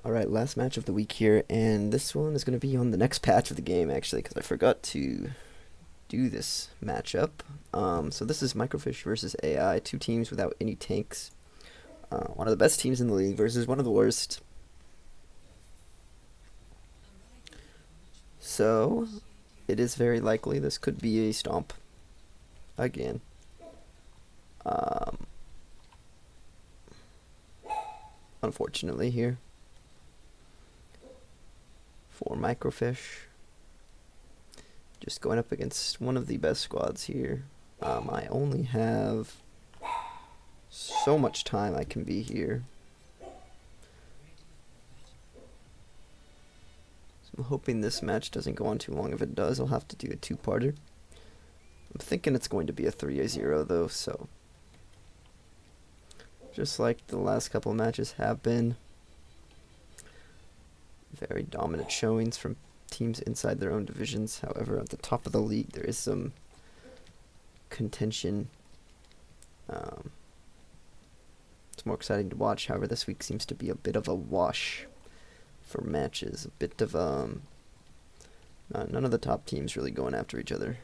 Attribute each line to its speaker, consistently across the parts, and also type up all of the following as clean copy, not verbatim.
Speaker 1: Alright, last match of the week here, and this one is going to be on the next patch of the game, actually, because I forgot to do this matchup. So this is MicroFish versus AI, two teams without any tanks. One of the best teams in the league versus one of the worst. So, it is very likely this could be a stomp again. Unfortunately here for MicroFish. Just going up against one of the best squads here. I only have so much time I can be here. So I'm hoping this match doesn't go on too long. If it does, I'll have to do a two-parter. I'm thinking it's going to be a 3-0 though, so just like the last couple of matches have been. Very dominant showings from teams inside their own divisions. However, at the top of the league, there is some contention. It's more exciting to watch. However, this week seems to be a bit of a wash for matches. A bit of none of the top teams really going after each other.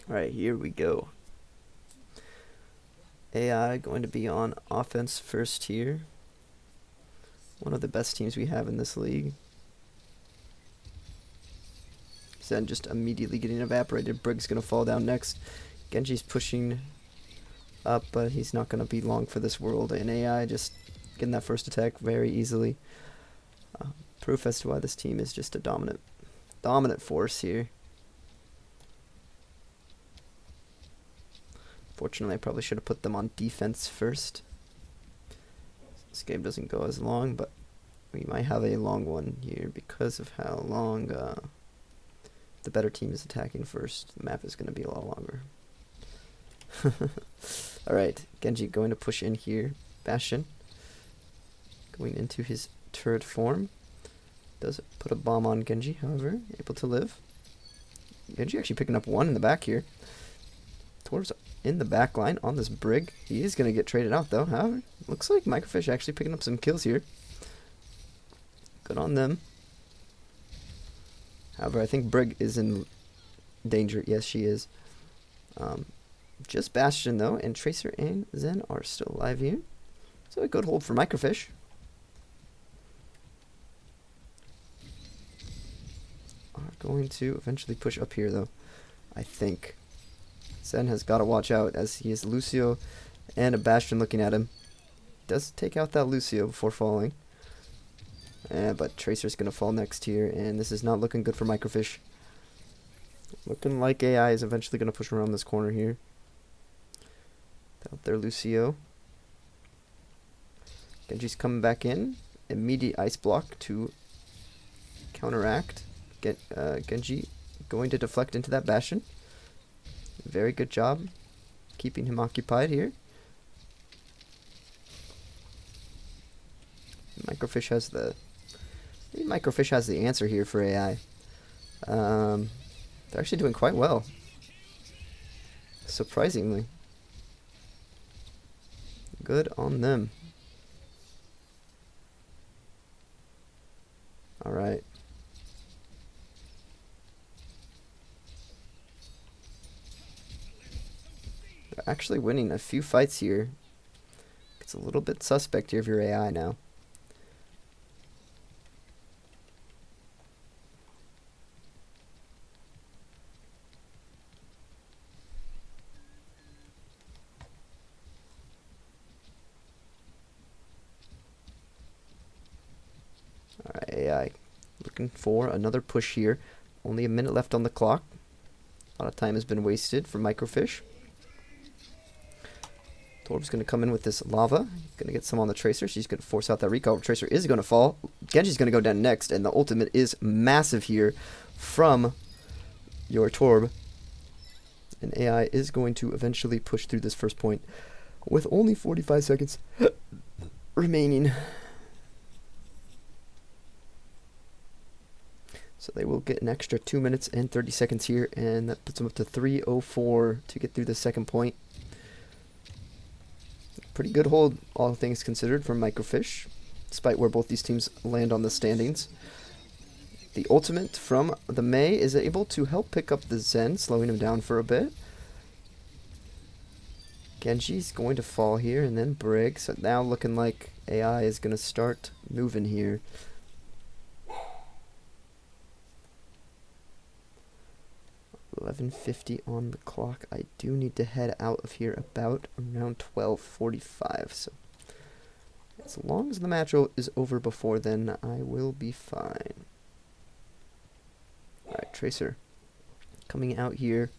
Speaker 1: All right, here we go. AI going to be on offense first here. One of the best teams we have in this league. Zen just immediately getting evaporated. Brig's going to fall down next. Genji's pushing up, but he's not going to be long for this world. And AI just getting that first attack very easily. Proof as to why this team is just a dominant force here. Fortunately, I probably should have put them on defense first. This game doesn't go as long, but we might have a long one here because of how long the better team is attacking first. The map is going to be a lot longer. Alright, Genji going to push in here. Bastion going into his turret form. Does put a bomb on Genji, however, able to live. Genji actually picking up one in the back here. Towards in the back line on this Brig. He is going to get traded out though. However, looks like MicroFish actually picking up some kills here. Good on them. However, I think Brig is in danger. Yes, she is. Just Bastion though, and Tracer and Zen are still alive here. So a good hold for MicroFish. Are going to eventually push up here though, I think. Zen has got to watch out as he has Lucio and a Bastion looking at him. Does take out that Lucio before falling. But Tracer's going to fall next here, and this is not looking good for MicroFish. Looking like AI is eventually going to push around this corner here. Out there, Lucio. Genji's coming back in. Immediate ice block to counteract. Genji going to deflect into that Bastion. Very good job keeping him occupied here. MicroFish has the answer here for AI. They're actually doing quite well, surprisingly. Good on them. All right. Actually winning a few fights here. It's a little bit suspect here if you're AI now. Alright, AI looking for another push here. Only a minute left on the clock. A lot of time has been wasted for MicroFish. Torb's going to come in with this lava. Going to get some on the Tracer. She's going to force out that recall. Tracer is going to fall. Genji's going to go down next, and the ultimate is massive here from your Torb. And AI is going to eventually push through this first point with only 45 seconds remaining. So they will get an extra 2 minutes and 30 seconds here, and that puts them up to 3:04 to get through the second point. Pretty good hold, all things considered, from MicroFish, despite where both these teams land on the standings. The ultimate from the Mei is able to help pick up the Zen, slowing him down for a bit. Genji's going to fall here, and then Brig. So now looking like AI is going to start moving here. $11:50 on the clock. I do need to head out of here about around 12:45. So as long as the match is over before then, I will be fine. Alright, Tracer coming out here.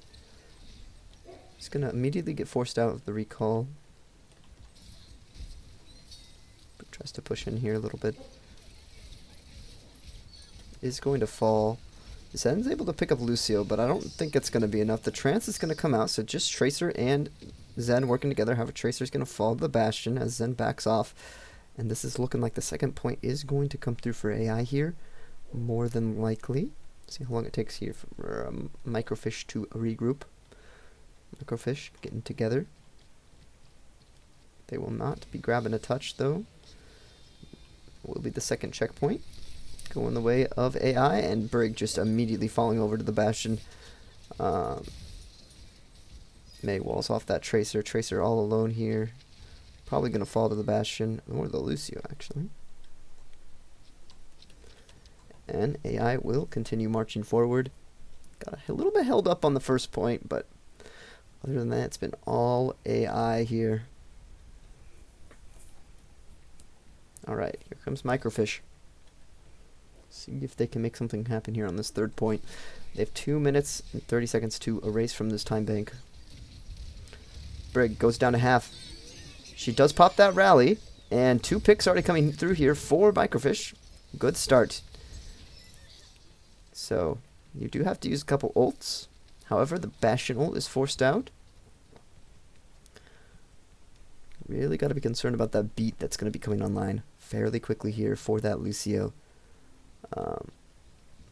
Speaker 1: He's going to immediately get forced out of the recall. But tries to push in here a little bit. Is going to fall. Zen's able to pick up Lucio, but I don't think it's going to be enough. The trance is going to come out, so just Tracer and Zen working together. However, Tracer's going to fall to the Bastion as Zen backs off. And this is looking like the second point is going to come through for AI here, more than likely. See how long it takes here for MicroFish to regroup. MicroFish getting together. They will not be grabbing a touch, though. Will be the second checkpoint. Going the way of AI, and Brig just immediately falling over to the Bastion. Mei walls off that Tracer. Tracer all alone here. Probably going to fall to the Bastion, or the Lucio, actually. And AI will continue marching forward. Got a little bit held up on the first point, but other than that, it's been all AI here. Alright, here comes MicroFish. See if they can make something happen here on this third point. They have 2 minutes and 30 seconds to erase from this time bank. Brig goes down to half. She does pop that rally, and 2 picks already coming through here for MicroFish. Good start. So, you do have to use a couple ults. However, the Bastion ult is forced out. Really got to be concerned about that beat that's going to be coming online fairly quickly here for that Lucio.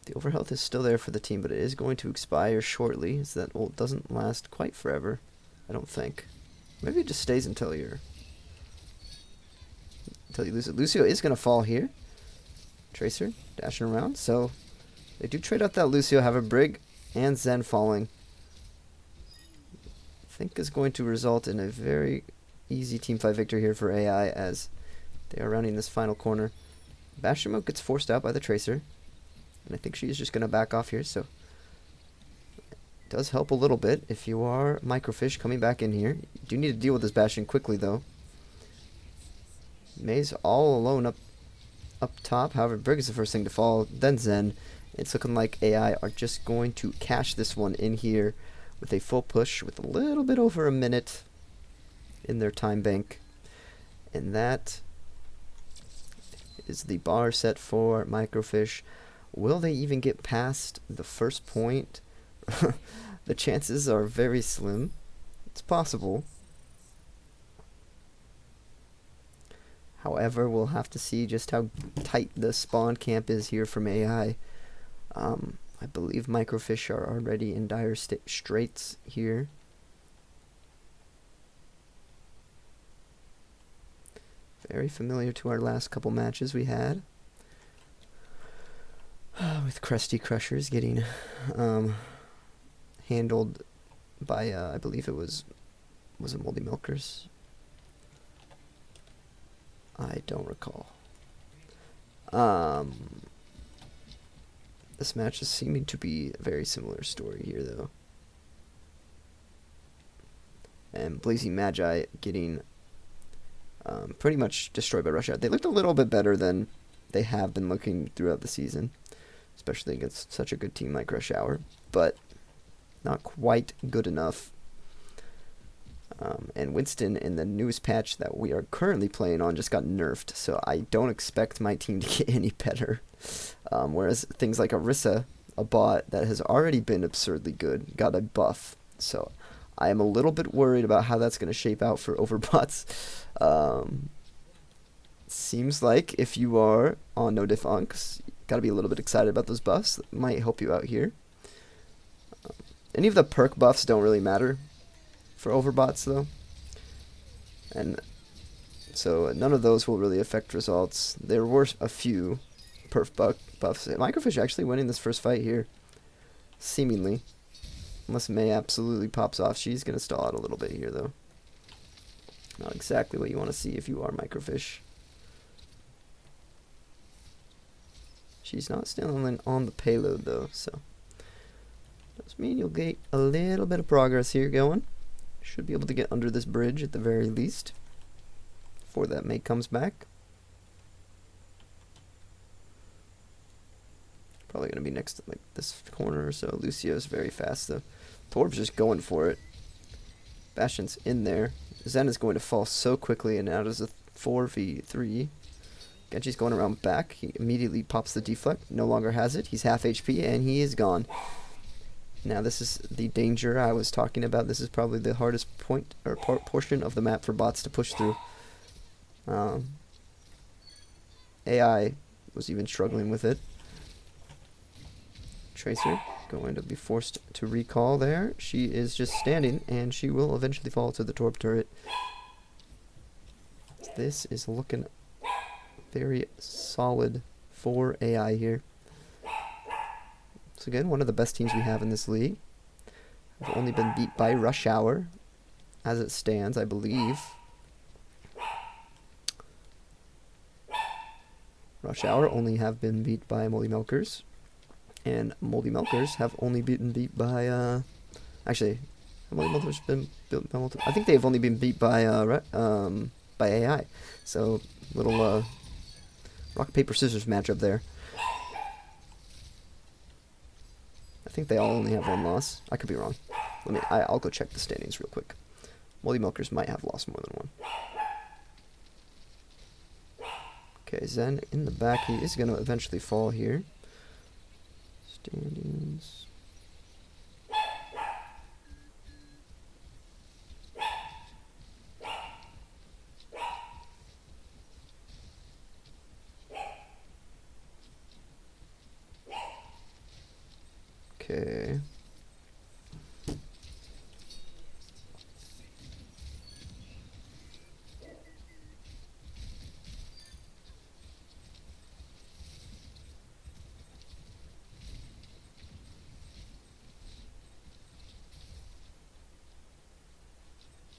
Speaker 1: The overhealth is still there for the team, but it is going to expire shortly, as that ult doesn't last quite forever, I don't think. Maybe it just stays until you lose it. Lucio is going to fall here. Tracer dashing around, so they do trade out that Lucio, have a Brig and Zen falling. I think is going to result in a very easy teamfight victory here for AI as they are rounding this final corner. Bastion mode gets forced out by the Tracer, and I think she's just going to back off here, so it does help a little bit if you are MicroFish coming back in here. You do need to deal with this Bastion quickly, though. Mei's all alone up top. However, Brig is the first thing to fall, then Zen. It's looking like AI are just going to cash this one in here with a full push with a little bit over a minute in their time bank. And that is the bar set for MicroFish. Will they even get past the first point? The chances are very slim. It's possible. However, we'll have to see just how tight the spawn camp is here from AI. I believe MicroFish are already in dire straits here. Very familiar to our last couple matches we had. With Krusty Crushers getting handled by, I believe it was it Moldy Milkers? I don't recall. This match is seeming to be a very similar story here, though. And Blazing Magi getting pretty much destroyed by Rush Hour. They looked a little bit better than they have been looking throughout the season, especially against such a good team like Rush Hour, but not quite good enough. And Winston in the newest patch that we are currently playing on just got nerfed, so I don't expect my team to get any better. Whereas things like Orisa, a bot that has already been absurdly good, got a buff. So I am a little bit worried about how that's going to shape out for overbots. Seems like if you are on no diff unks, you got to be a little bit excited about those buffs. That might help you out here. Any of the perk buffs don't really matter for overbots, though. And So none of those will really affect results. There were a few perf buffs. MicroFish actually winning this first fight here. Seemingly. Unless May absolutely pops off. She's going to stall out a little bit here, though. Not exactly what you want to see if you are MicroFish. She's not still on the payload, though, so does mean you'll get a little bit of progress here going. Should be able to get under this bridge at the very least before that mate comes back. Probably going to be next to like this corner or so. Lucio's very fast, though. Torb's just going for it. Bastion's in there. Zen is going to fall so quickly, and now there's a 4v3. Genji's going around back. He immediately pops the deflect. No longer has it. He's half HP, and he is gone. Now this is the danger I was talking about. This is probably the hardest point or portion of the map for bots to push through. AI was even struggling with it. Tracer going to be forced to recall there. She is just standing, and she will eventually fall to the Torb turret. This is looking very solid for AI here. So again, one of the best teams we have in this league. Have only been beat by Rush Hour, as it stands, I believe. Rush Hour only have been beat by Moldy Milkers. And Moldy Milkers have only been beat by, actually, have Moldy Milkers been beat by I think they've only been beat by AI. So, little, rock, paper, scissors matchup there. I think they all only have one loss. I could be wrong. I'll go check the standings real quick. Moldy Milkers might have lost more than one. Okay, Zen in the back. He is going to eventually fall here. Standings. Okay.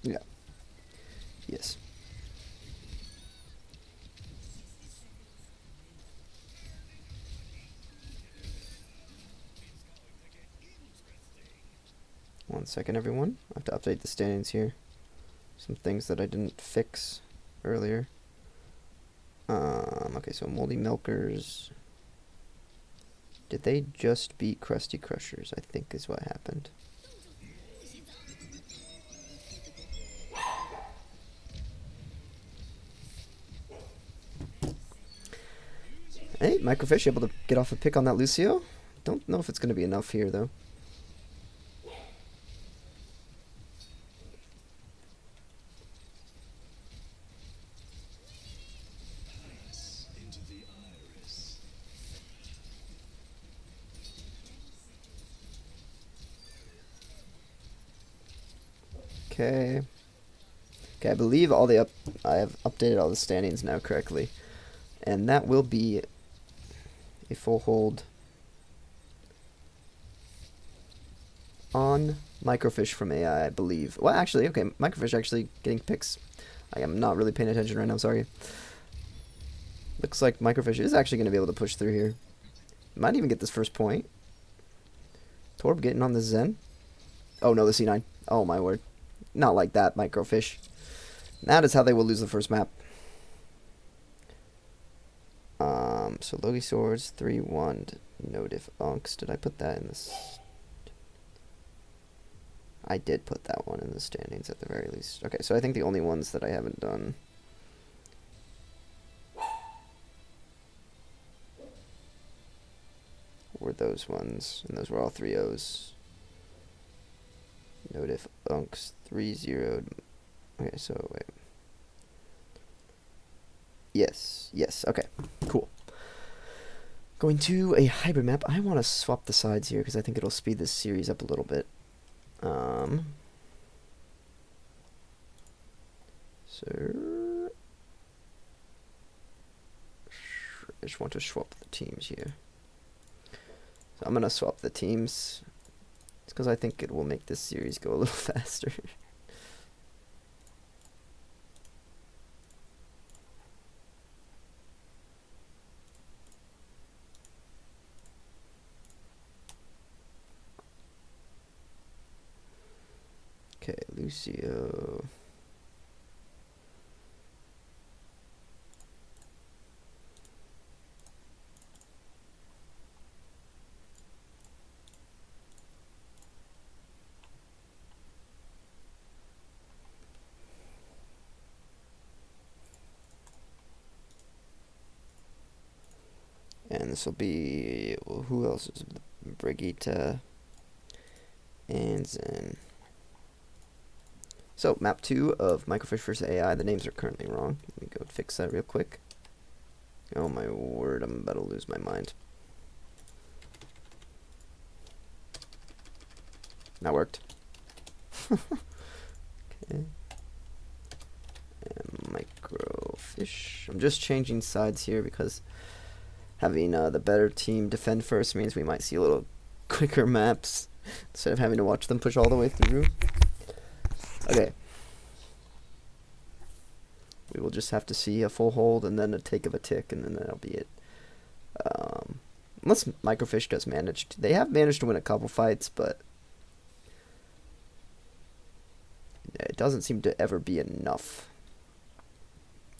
Speaker 1: Yeah. Yes. One second, everyone. I have to update the standings here. Some things that I didn't fix earlier. Okay, so Moldy Milkers. Did they just beat Krusty Crushers? I think is what happened. Hey, MicroFish able to get off a pick on that Lucio. Don't know if it's going to be enough here, though. Okay. Okay, I believe I have updated all the standings now correctly. And that will be a full hold on MicroFish from AI, I believe. Well, actually, okay, MicroFish actually getting picks. I am not really paying attention right now, sorry. Looks like MicroFish is actually going to be able to push through here. Might even get this first point. Torb getting on the Zen. Oh no, the C9. Oh my word. Not like that, MicroFish. That is how they will lose the first map. So Logi Swords, 3-1, no diff unks. Did I put that in this? I did put that one in the standings at the very least. Okay, so I think the only ones that I haven't done were those ones, and those were all 3-0s. No diff unks, 3-0. Okay, so wait. Yes, okay, cool. Going to a hybrid map. I want to swap the sides here because I think it'll speed this series up a little bit. So I just want to swap the teams here. So I'm gonna swap the teams. It's because I think it will make this series go a little faster. Okay, Lucio. And this will be, well, who else is Brigitte and Zen. So, map 2 of MicroFish versus AI. The names are currently wrong. Let me go fix that real quick. Oh my word, I'm about to lose my mind. That worked. Okay. And MicroFish. I'm just changing sides here because having the better team defend first means we might see a little quicker maps instead of having to watch them push all the way through. Okay. We will just have to see a full hold and then a take of a tick, and then that'll be it. Unless MicroFish does manage to. They have managed to win a couple fights, but it doesn't seem to ever be enough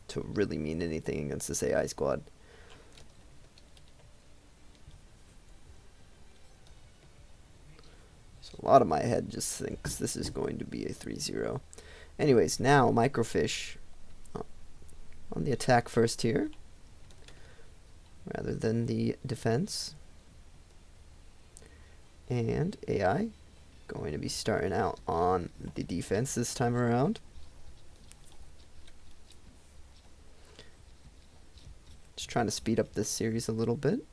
Speaker 1: to really mean anything against this AI squad. So a lot of my head just thinks this is going to be a 3-0. Anyways, now MicroFish on the attack first here, rather than the defense. And AI going to be starting out on the defense this time around. Just trying to speed up this series a little bit.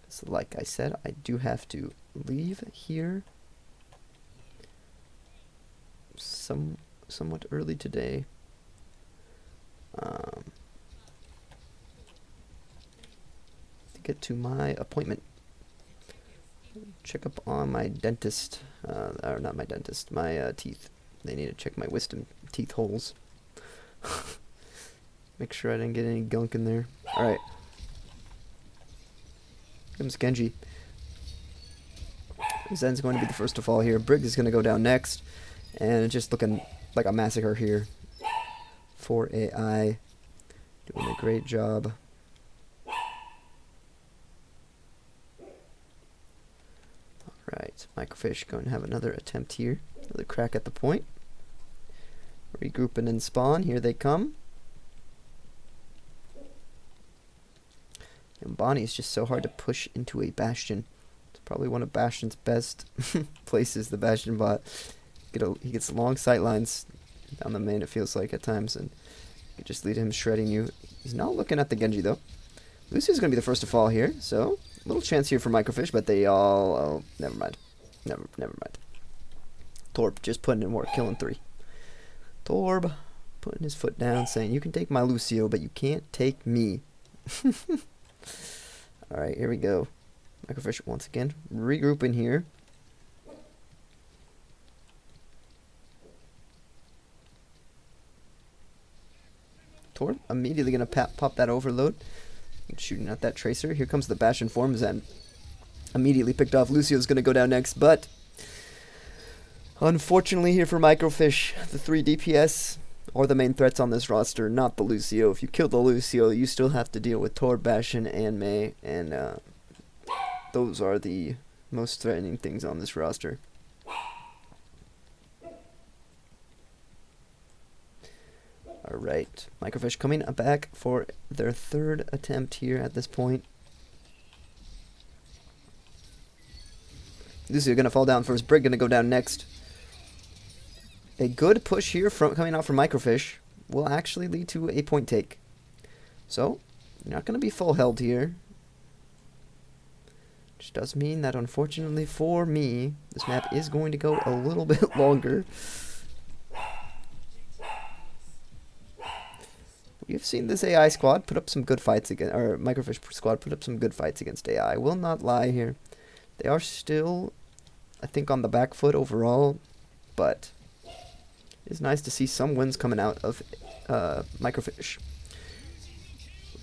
Speaker 1: So like I said, I do have to leave here somewhat early today. To get to my appointment. Check up on my dentist, or not my dentist, my teeth. They need to check my wisdom teeth holes. Make sure I didn't get any gunk in there. Alright. Comes Genji. Zen's going to be the first to fall here. Brig is going to go down next. And it's just looking like a massacre here for AI. Doing a great job. Alright, MicroFish going to have another attempt here. Another crack at the point. Regrouping in spawn. Here they come. And Bonnie is just so hard to push into a Bastion. It's probably one of Bastion's best places, the Bastion bot. He gets long sight lines down the main, it feels like, at times, and you just lead him shredding you. He's not looking at the Genji, though. Lucio's going to be the first to fall here, so a little chance here for MicroFish, but they all... Oh, never mind. Never mind. Torb just putting in work, killing 3. Torb putting his foot down, saying, you can take my Lucio, but you can't take me. Alright, here we go. MicroFish once again regrouping here. Torb immediately going to pop that overload. Shooting at that tracer. Here comes the Bastion form. Zen immediately picked off. Lucio's going to go down next, but unfortunately here for MicroFish, the 3 DPS are the main threats on this roster, not the Lucio. If you kill the Lucio, you still have to deal with Torb, Bastion, and Mei, and those are the most threatening things on this roster. Alright, MicroFish coming back for their 3rd attempt here at this point. Lucio gonna fall down first, Brig gonna go down next. A good push here coming out from MicroFish will actually lead to a point take. So, you're not gonna be full held here. Which does mean that, unfortunately for me, this map is going to go a little bit longer. We've seen this AI squad put up some good fights against, or MicroFish squad put up some good fights against AI. I will not lie here. They are still, I think, on the back foot overall, but it's nice to see some wins coming out of MicroFish.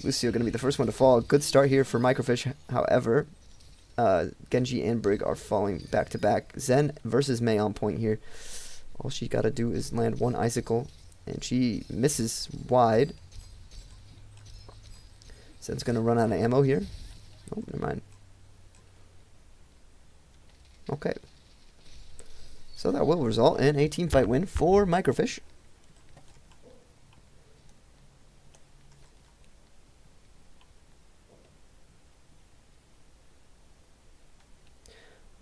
Speaker 1: Lucio going to be the first one to fall. Good start here for MicroFish, however. Genji and Brig are falling back to back. Zen versus Mei on point here. All she got to do is land one icicle, and she misses wide. Zen's going to run out of ammo here. Oh, never mind. Okay. So that will result in a team fight win for MicroFish.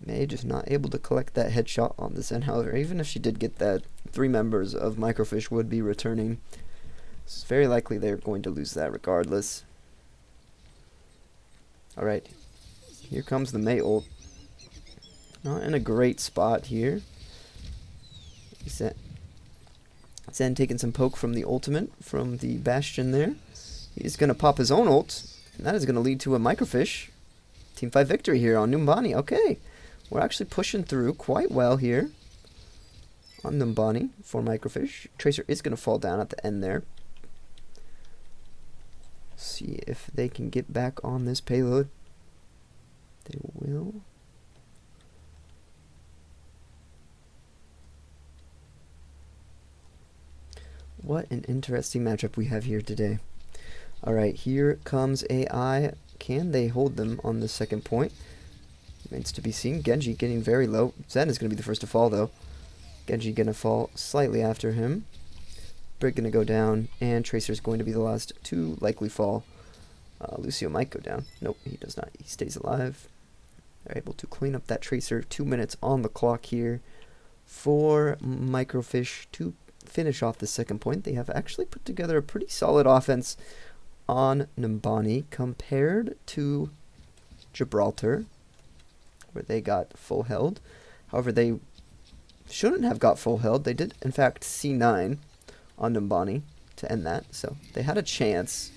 Speaker 1: Mei just not able to collect that headshot on the Zen. However, even if she did get that, 3 members of MicroFish would be returning. It's very likely they're going to lose that regardless. Alright, here comes the Mei ult. Not in a great spot here. Zen taking some poke from the ultimate, from the Bastion there. He's going to pop his own ult, and that is going to lead to a MicroFish Team 5 victory here on Numbani. Okay, we're actually pushing through quite well here on Numbani for MicroFish. Tracer is going to fall down at the end there. See if they can get back on this payload. They will. What an interesting matchup we have here today. Alright, here comes AI. Can they hold them on the second point? Remains to be seen. Genji getting very low. Zen is going to be the first to fall, though. Genji going to fall slightly after him. Brig going to go down, and Tracer's going to be the last to likely fall. Lucio might go down. Nope, he does not. He stays alive. They're able to clean up that Tracer. 2 minutes on the clock here for MicroFish to finish off the second point. They have actually put together a pretty solid offense on Numbani compared to Gibraltar, where they got full held. However, they shouldn't have got full held. They did, in fact, C9 on Numbani to end that, so they had a chance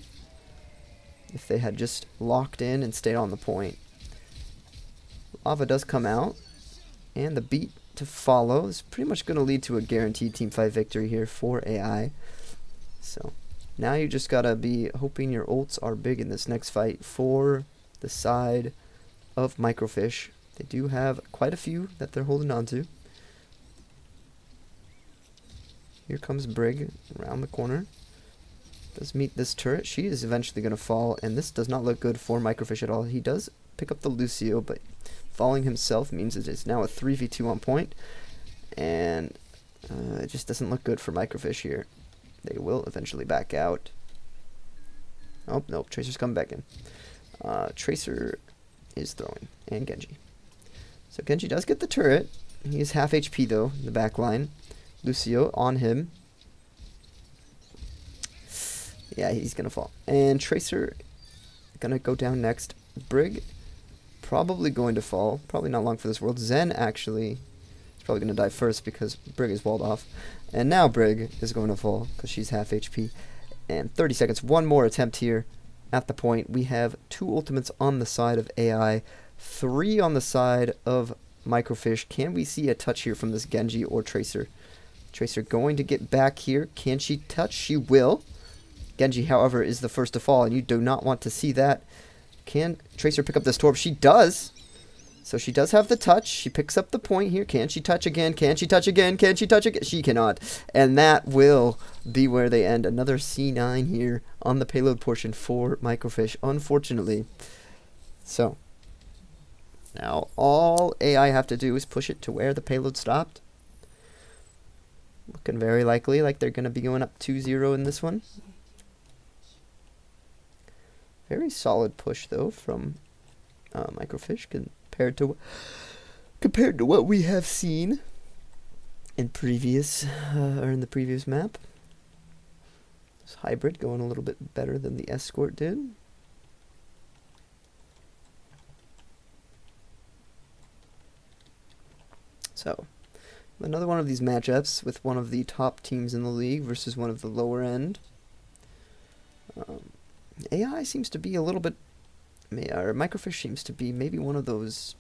Speaker 1: if they had just locked in and stayed on the point. Lava does come out, and the beat to follow is pretty much going to lead to a guaranteed Team 5 victory here for AI. So now you just got to be hoping your ults are big in this next fight for the side of MicroFish. They do have quite a few that they're holding on to. Here comes Brig around the corner. Does meet this turret. She is eventually going to fall, and this does not look good for MicroFish at all. He does pick up the Lucio, but falling himself means it is now a 3v2 on point, and it just doesn't look good for MicroFish here. They will eventually back out. Oh, nope, Tracer's coming back in. Tracer is throwing, and Genji. So Genji does get the turret. He is half HP, though, in the back line. Lucio on him. Yeah, he's going to fall. And Tracer going to go down next. Brig probably going to fall. Probably not long for this world. Zen actually is probably going to die first because Brig is walled off. And now Brig is going to fall because she's half HP. And 30 seconds. One more attempt here at the point. We have 2 ultimates on the side of AI. 3 on the side of MicroFish. Can we see a touch here from this Genji or Tracer? Tracer going to get back here. Can she touch? She will. Genji, however, is the first to fall, and you do not want to see that. Can Tracer pick up this torp? She does. So she does have the touch. She picks up the point here. Can she touch again? Can she touch again? Can she touch again? She cannot. And that will be where they end. Another C9 here on the payload portion for MicroFish, unfortunately. So now all AI have to do is push it to where the payload stopped. Looking very likely like they're going to be going up 2-0 in this one. Very solid push, though, from MicroFish compared to what we have seen in previous or in the previous map. This hybrid going a little bit better than the escort did. So another one of these matchups with one of the top teams in the league versus one of the lower end. AI seems to be a little bit, or MicroFish seems to be maybe one of those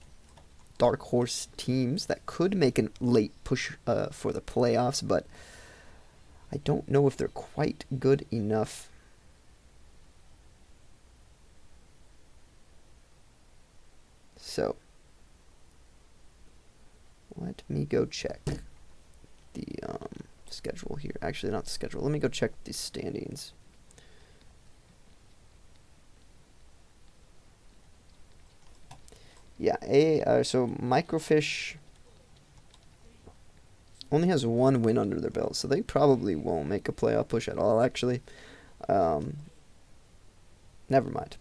Speaker 1: dark horse teams that could make a late push for the playoffs, but I don't know if they're quite good enough. So, let me go check the schedule here. Actually, not the schedule. Let me go check the standings. Yeah, so MicroFish only has one win under their belt, so they probably won't make a playoff push at all, actually. Never mind.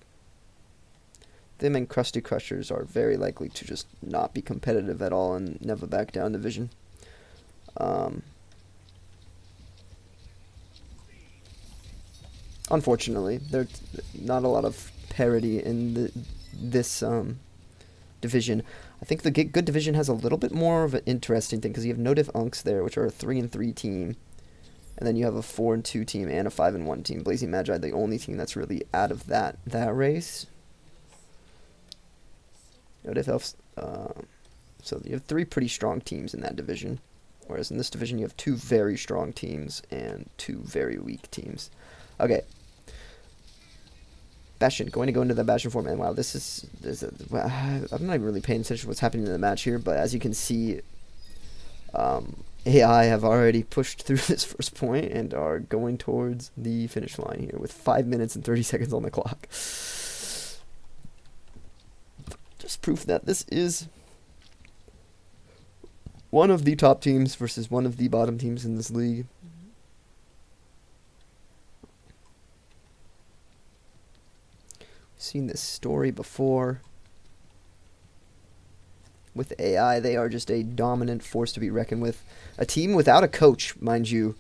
Speaker 1: Them and Krusty Crushers are very likely to just not be competitive at all and never back down division. Unfortunately, there's not a lot of parity in this division. I think the good division has a little bit more of an interesting thing because you have No Diff Unks there, which are a 3-3 team, and then you have a 4-2 team and a 5-1 team. Blazing Magi, the only team that's really out of that race. No Diff Elves. So you have 3 pretty strong teams in that division, whereas in this division you have 2 very strong teams and 2 very weak teams. Okay. Bastion, going to go into the Bastion form, and wow, I'm not even really paying attention to what's happening in the match here, but as you can see, AI have already pushed through this first point and are going towards the finish line here with 5 minutes and 30 seconds on the clock. Just proof that this is one of the top teams versus one of the bottom teams in this league. Seen this story before. With AI, they are just a dominant force to be reckoned with. A team without a coach, mind you,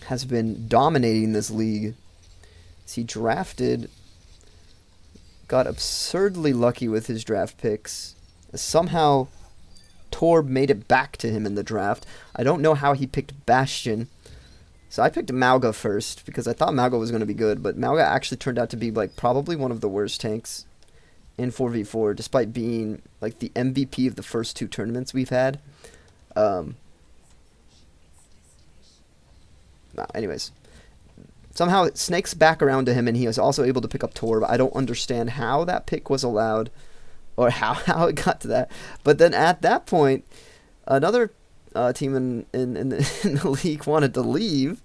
Speaker 1: has been dominating this league. He drafted, got absurdly lucky with his draft picks. Somehow, Torb made it back to him in the draft. I don't know how he picked Bastion. So I picked Mauga first because I thought Mauga was going to be good, but Mauga actually turned out to be like probably one of the worst tanks in 4v4, despite being like the MVP of the first 2 tournaments we've had. Anyways, somehow it snakes back around to him, and he was also able to pick up Torb. I don't understand how that pick was allowed, or how it got to that. But then at that point, another team in the league wanted to leave,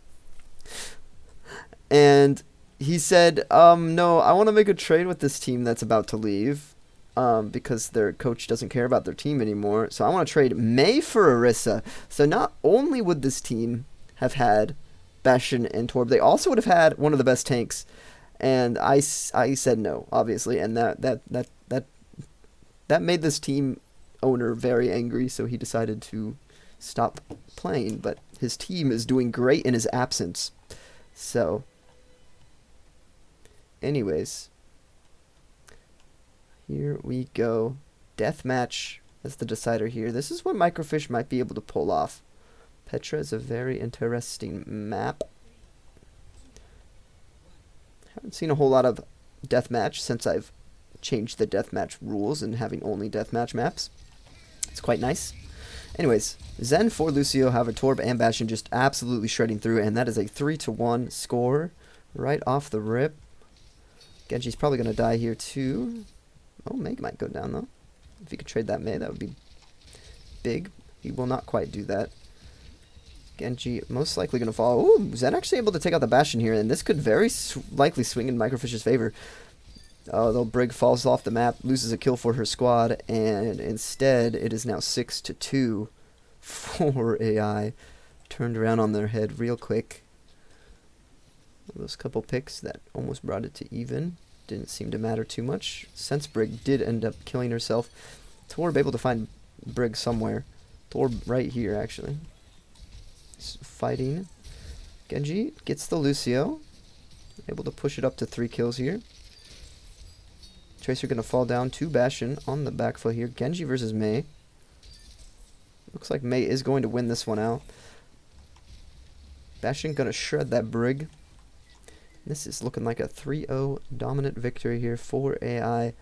Speaker 1: and he said, no, I want to make a trade with this team that's about to leave, because their coach doesn't care about their team anymore, so I want to trade May for Orisa. So not only would this team have had Bastion and Torb, they also would have had one of the best tanks, and I said no, obviously, and that made this team owner very angry, so he decided to stop playing, but his team is doing great in his absence. So, anyways, here we go. Deathmatch as the decider here. This is what MicroFish might be able to pull off. Petra is a very interesting map. Haven't seen a whole lot of deathmatch since I've changed the deathmatch rules and having only deathmatch maps. It's quite nice. Anyways, Zen for Lucio, however, Torb and Bastion just absolutely shredding through, and that is a 3-1 score right off the rip. Genji's probably going to die here too. Oh, Meg might go down though. If he could trade that May, that would be big. He will not quite do that. Genji most likely going to fall. Ooh, Zen actually able to take out the Bastion here, and this could very likely swing in MicroFish's favor. Though Brig falls off the map, loses a kill for her squad, and instead it is now 6-2 for AI. Turned around on their head real quick. Those couple picks that almost brought it to even didn't seem to matter too much, since Brig did end up killing herself. Torb able to find Brig somewhere. Torb right here, actually. Fighting. Genji gets the Lucio. Able to push it up to 3 kills here. Tracer going to fall down to Bastion on the back foot here. Genji versus Mei. Looks like Mei is going to win this one out. Bastion going to shred that Brig. This is looking like a 3-0 dominant victory here for AI.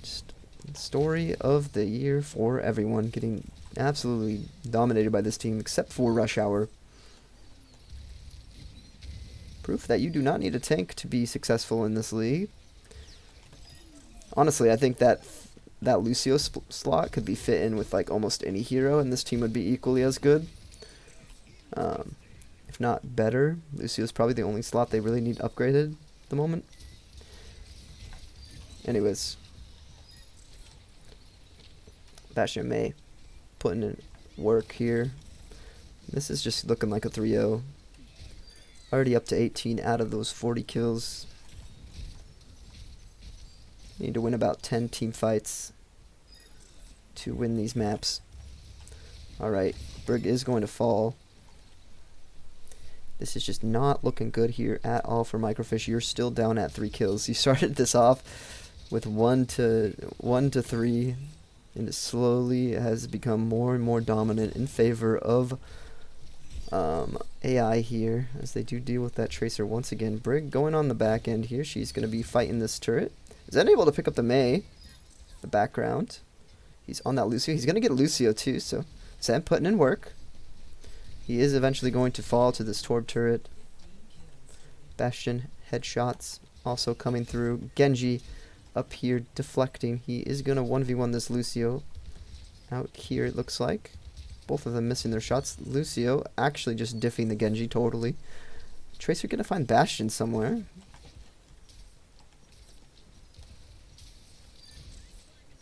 Speaker 1: Just story of the year for everyone, getting absolutely dominated by this team except for Rush Hour. Proof that you do not need a tank to be successful in this league. Honestly, I think that Lucio slot could be fit in with like almost any hero, and this team would be equally as good. If not better. Lucio's probably the only slot they really need upgraded at the moment. Anyways. Bastion May putting in work here. This is just looking like a 3-0. Already up to 18 out of those 40 kills. Need to win about 10 team fights to win these maps. Alright, Brig is going to fall. This is just not looking good here at all for MicroFish. You're still down at 3 kills. You started this off with 1 to 3, and it slowly has become more and more dominant in favor of AI here, as they do deal with that Tracer once again. Brig going on the back end here. She's going to be fighting this turret. Zen able to pick up the Mei, the background. He's on that Lucio. He's going to get Lucio too, so Zen putting in work. He is eventually going to fall to this Torb turret. Bastion headshots also coming through. Genji up here deflecting. He is going to 1v1 this Lucio. Out here it looks like. Both of them missing their shots. Lucio actually just diffing the Genji totally. Tracer going to find Bastion somewhere.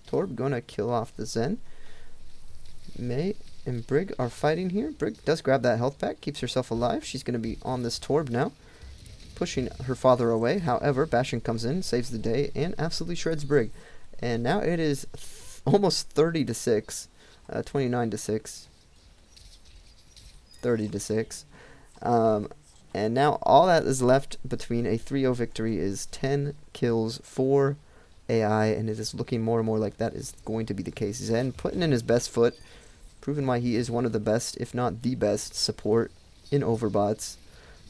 Speaker 1: Torb going to kill off the Zen. Mei and Brig are fighting here. Brig does grab that health pack, keeps herself alive. She's going to be on this Torb now, pushing her father away. However, Bastion comes in, saves the day, and absolutely shreds Brig. And now it is almost 30 to 6, 29 to 6, 30 to 6. And now all that is left between a 3-0 victory is 10 kills for AI, and it is looking more and more like that is going to be the case. Zen putting in his best foot, proving why he is one of the best, if not the best, support in Overbots.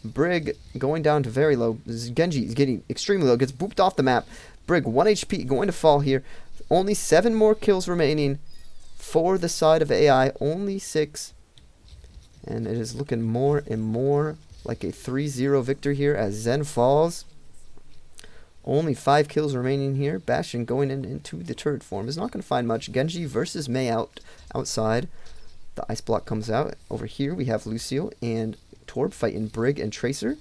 Speaker 1: Brig going down to very low. Genji is getting extremely low, gets booped off the map. Brig 1 HP going to fall here. Only 7 more kills remaining for the side of AI, only 6. And it is looking more and more like a 3-0 victory here as Zen falls. Only 5 kills remaining here. Bastion going into the turret form is not going to find much. Genji versus Mei outside. The ice block comes out. Over here we have Lucio and Torb fighting Brig and Tracer.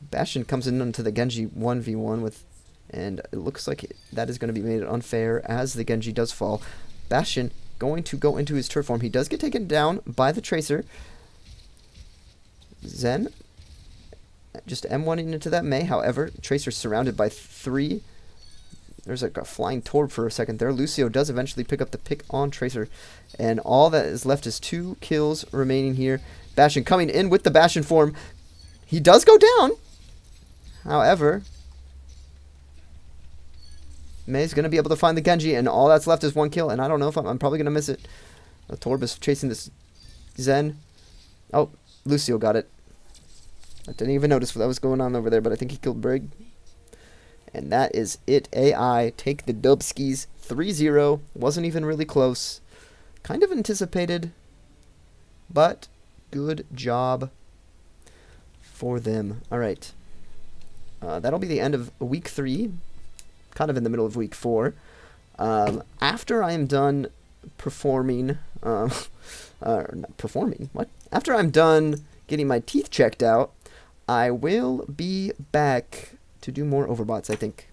Speaker 1: Bastion comes in onto the Genji 1v1 with, and it looks like that is going to be made unfair as the Genji does fall. Bastion going to go into his turret form. He does get taken down by the Tracer. Zen just M1ing into that Mei. However, Tracer surrounded by 3. There's like a flying Torb for a second there. Lucio does eventually pick up the pick on Tracer. And all that is left is 2 kills remaining here. Bastion coming in with the Bastion form. He does go down. However, Mei's going to be able to find the Genji, and all that's left is 1 kill. And I don't know if I'm probably going to miss it. The Torb is chasing this Zen. Oh, Lucio got it. I didn't even notice what was going on over there, but I think he killed Brig. And that is it. AI take the Dubskis 3-0. Wasn't even really close. Kind of anticipated, but good job for them. All right. That'll be the end of week 3. Kind of in the middle of week 4. After I am done performing... not performing? What? After I'm done getting my teeth checked out, I will be back to do more Overbots, I think.